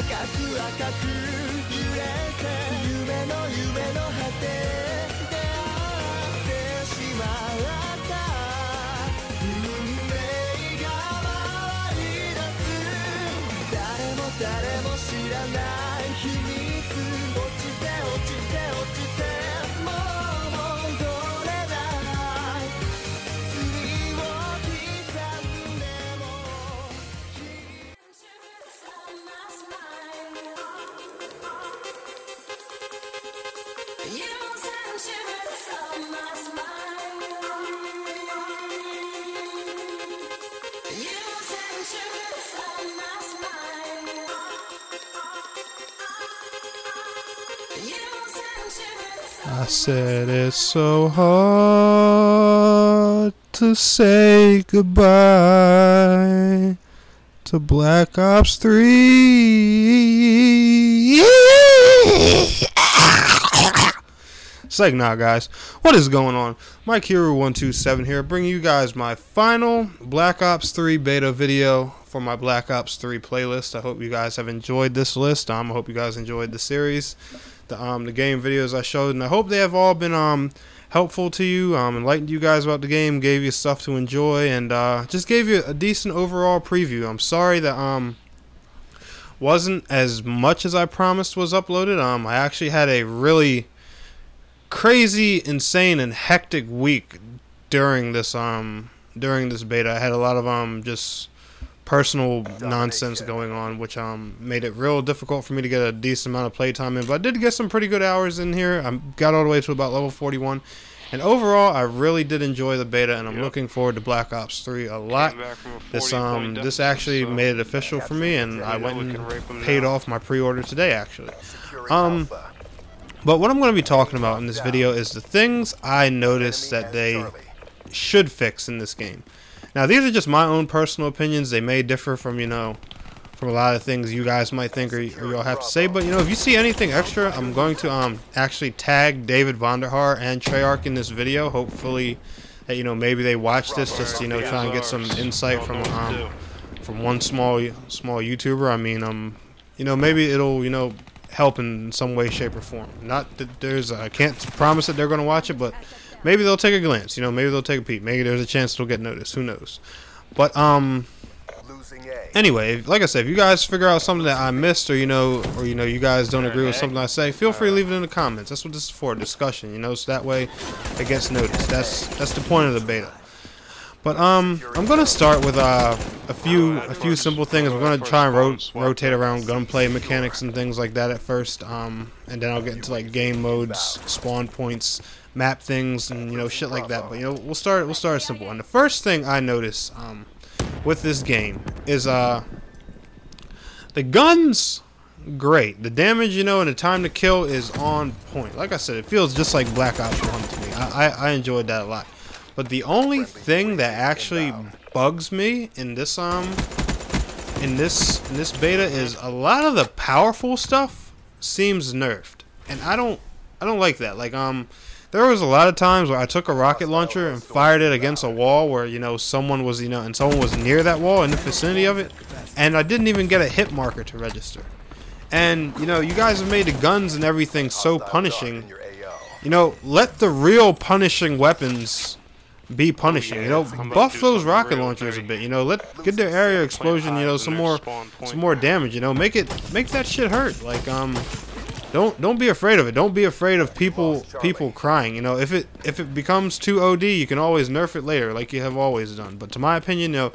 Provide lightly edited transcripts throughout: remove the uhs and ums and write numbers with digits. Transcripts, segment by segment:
く赤く揺れて夢の果て出会ってしまった運命が回り出す誰も知らない秘密落ちてもう戻れない罪を刻んでもI said it's so hard to say goodbye to Black Ops 3. It's like, nah, guys. What is going on? Mike Hero 127 here, bringing you guys my final Black Ops 3 beta video for my Black Ops 3 playlist. I hope you guys have enjoyed this list. I hope you guys enjoyed the series, the game videos I showed, and I hope they have all been helpful to you, enlightened you guys about the game, gave you stuff to enjoy, and just gave you a decent overall preview. I'm sorry that wasn't as much as I promised was uploaded. I actually had a really crazy, insane, and hectic week during this beta. I had a lot of just personal nonsense going on, which made it real difficult for me to get a decent amount of playtime in, but I did get some pretty good hours in here. I got all the way to about level 41, and overall I really did enjoy the beta, and I'm looking forward to Black Ops 3 a lot. This actually made it official for me, and I went and paid off my pre-order today, actually. But what I'm going to be talking about in this video is the things I noticed that they should fix in this game. Now, these are just my own personal opinions. They may differ from, from a lot of things you guys might think or you'll have to say. But, if you see anything extra, I'm going to actually tag David Vonderhaar and Treyarch in this video. Hopefully, that, maybe they watch this just to, try and get some insight from one small YouTuber. I mean, maybe it'll, help in some way, shape, or form. Not that I can't promise that they're going to watch it, but maybe they'll take a glance, maybe they'll take a peek. Maybe there's a chance it'll get noticed. Who knows? But, anyway, like I said, if you guys figure out something that I missed or, you guys don't agree with something I say, feel free to leave it in the comments. That's what this is for, discussion, so that way it gets noticed. That's the point of the beta. But, I'm going to start with, a few simple things. We're going to try and rotate around gunplay mechanics and things like that at first, and then I'll get into, like, game modes, spawn points, map things, and shit like that. But we'll start simple. And the first thing I notice with this game is the guns. Great, the damage, and the time to kill is on point. Like I said, it feels just like Black Ops 1 to me. I enjoyed that a lot. But the only thing that actually bugs me in this beta is a lot of the powerful stuff seems nerfed, and I don't like that. Like there was a lot of times where I took a rocket launcher and fired it against a wall where someone was and someone was near that wall in the vicinity of it, and I didn't even get a hit marker to register. And you guys have made the guns and everything so punishing. Let the real punishing weapons be punishing. Buff those rocket launchers a bit. Get their area explosion some more damage. Make that shit hurt. Like don't be afraid of it. Don't be afraid of people crying. If it becomes too OD, you can always nerf it later, like you have always done. But to my opinion,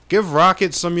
give rockets some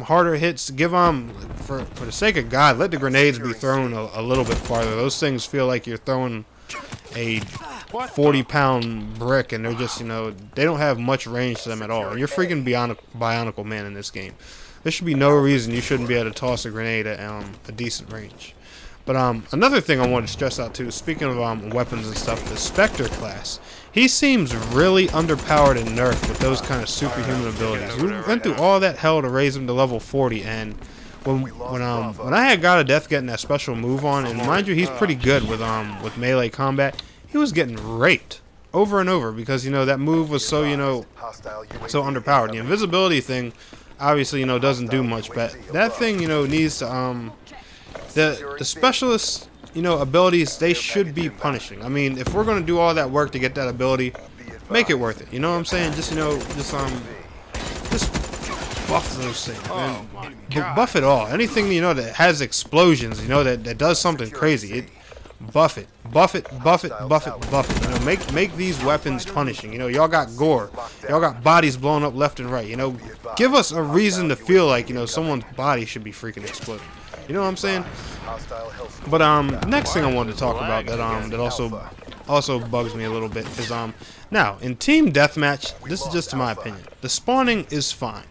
harder hits. Give for the sake of God, let the grenades be thrown a little bit farther. Those things feel like you're throwing a 40-pound brick, and they're just they don't have much range to them at all. And you're freaking Bionicle Man in this game. There should be no reason you shouldn't be able to toss a grenade at a decent range. But another thing I wanted to stress out too, speaking of weapons and stuff, the Spectre class. He seems really underpowered and nerfed with those kind of superhuman abilities. We went through all that hell to raise him to level 40, and when I had God of Death getting that special move on, and mind you, he's pretty good with melee combat, he was getting raped over and over because that move was so so underpowered. The invisibility thing obviously doesn't do much, but that thing needs to The specialist, you know, abilities, they should be punishing. I mean, if we're gonna do all that work to get that ability, make it worth it. You know what I'm saying? Just, you know, just buff those things, man. Buff it all. Anything, you know, that has explosions, you know, that does something crazy. Buff it. Buff it. Buff it. Buff it. Buff it. You know, make these weapons punishing. You know, y'all got gore. Y'all got bodies blown up left and right. You know, give us a reason to feel like, you know, someone's body should be freaking exploding. You know what I'm saying? But next thing I wanted to talk about that also bugs me a little bit is now in team deathmatch, this is just my opinion. The spawning is fine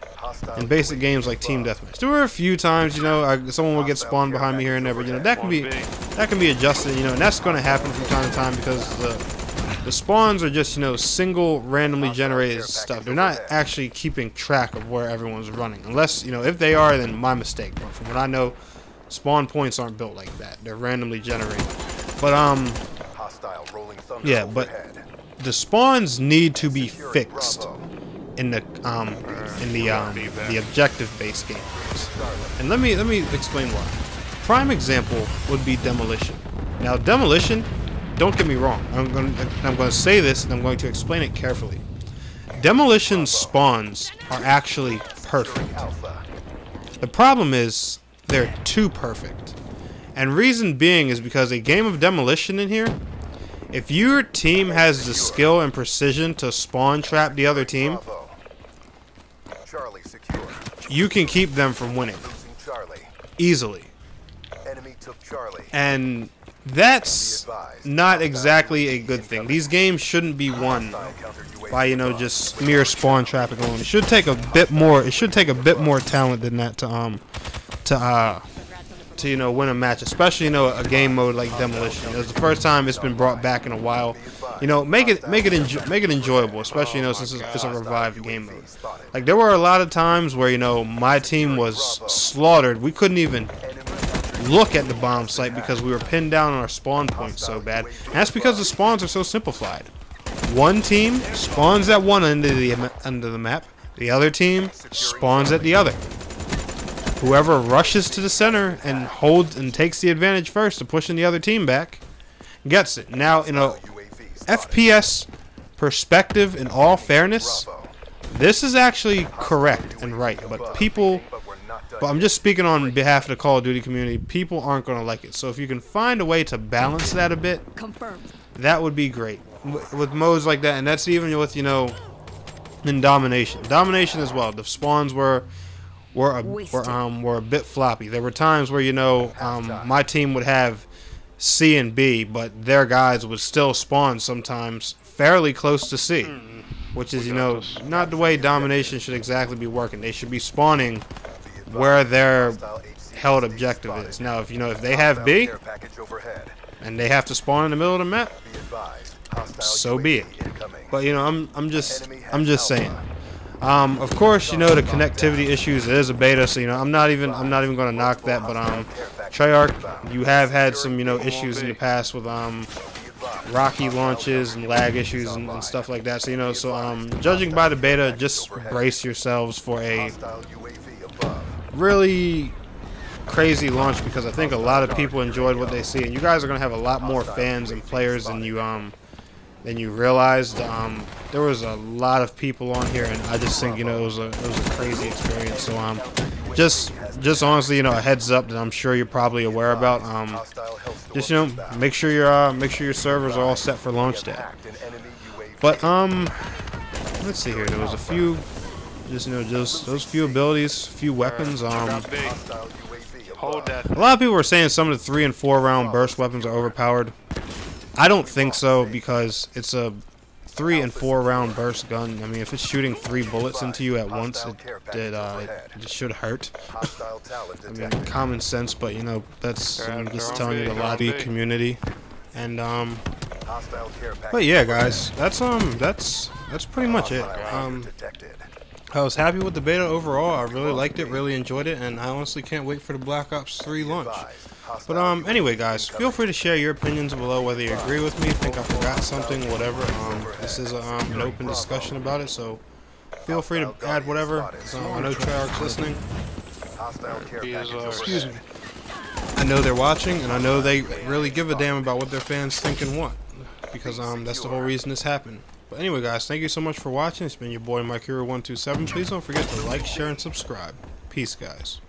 in basic games like team deathmatch. There were a few times, you know, someone will get spawned behind me here and there, but you know that can be adjusted, you know, and that's going to happen from time to time because the spawns are just, you know, single randomly generated stuff. They're not actually keeping track of where everyone's running, unless, you know, if they are, then my mistake. But from what I know, spawn points aren't built like that. They're randomly generated. But yeah, but the spawns need to be fixed in the objective-based games. And let me explain why. Prime example would be demolition. Now, demolition, don't get me wrong. I'm going to say this and I'm going to explain it carefully. Demolition spawns are actually perfect. The problem is they're too perfect. And reason being is because a game of demolition in here, if your team has the skill and precision to spawn trap the other team, you can keep them from winning easily. And that's not exactly a good thing. These games shouldn't be won by, you know, just mere spawn trapping alone. It should take a bit more. It should take a bit more talent than that to you know, win a match, especially, you know, a game mode like demolition. It's the first time it's been brought back in a while. You know, make it enjoyable, especially, you know, since it's a revived game mode. Like, there were a lot of times where, you know, my team was slaughtered. We couldn't even look at the bomb site because we were pinned down on our spawn point so bad. And that's because the spawns are so simplified. One team spawns at one end of the map. The other team spawns at the other. Whoever rushes to the center and holds and takes the advantage first of pushing the other team back gets it. Now, in a FPS perspective, in all fairness, this is actually correct and right. But I'm just speaking on behalf of the Call of Duty community, people aren't going to like it. So if you can find a way to balance that a bit, that would be great. With modes like that, and that's even with, you know, in Domination. Domination as well. The spawns were a bit floppy. There were times where, you know, my team would have C and B, but their guys would still spawn sometimes fairly close to C, which is, you know, not the way Domination should exactly be working. They should be spawning where their held objective is. Now, if, you know, if they have B and they have to spawn in the middle of the map, so be it. But, you know, I'm just saying. Of course, you know, the connectivity issues, it is a beta, so, you know, I'm not even going to knock that, but Treyarch, you have had some, you know, issues in the past with rocky launches and lag issues and stuff like that. So, you know, judging by the beta, just brace yourselves for a really crazy launch, because I think a lot of people enjoyed what they see, and you guys are going to have a lot more fans and players than you realized. There was a lot of people on here, and I just think, you know, it was a crazy experience. So just honestly, you know, a heads up that I'm sure you're probably aware about. Just, you know, make sure your servers are all set for launch day. But let's see here. There was a few, just, you know, just those few abilities, few weapons. A lot of people were saying some of the 3- and 4-round burst weapons are overpowered. I don't think so, because it's a 3- and 4-round burst gun. I mean, if it's shooting 3 bullets into you at once, it should hurt. I mean, common sense, but, you know, I'm just telling you the lobby community. And but yeah, guys, that's pretty much it. I was happy with the beta overall. I really liked it, really enjoyed it, and I honestly can't wait for the Black Ops 3 launch. But anyway, guys, feel free to share your opinions below, whether you agree with me, think I forgot something, whatever. This is an open discussion about it, so feel free to add whatever. I know Treyarch's listening. Excuse me. I know they're watching, and I know they really give a damn about what their fans think and want, because that's the whole reason this happened. But anyway, guys, thank you so much for watching. It's been your boy Mike Hero 127. Please don't forget to like, share, and subscribe. Peace, guys.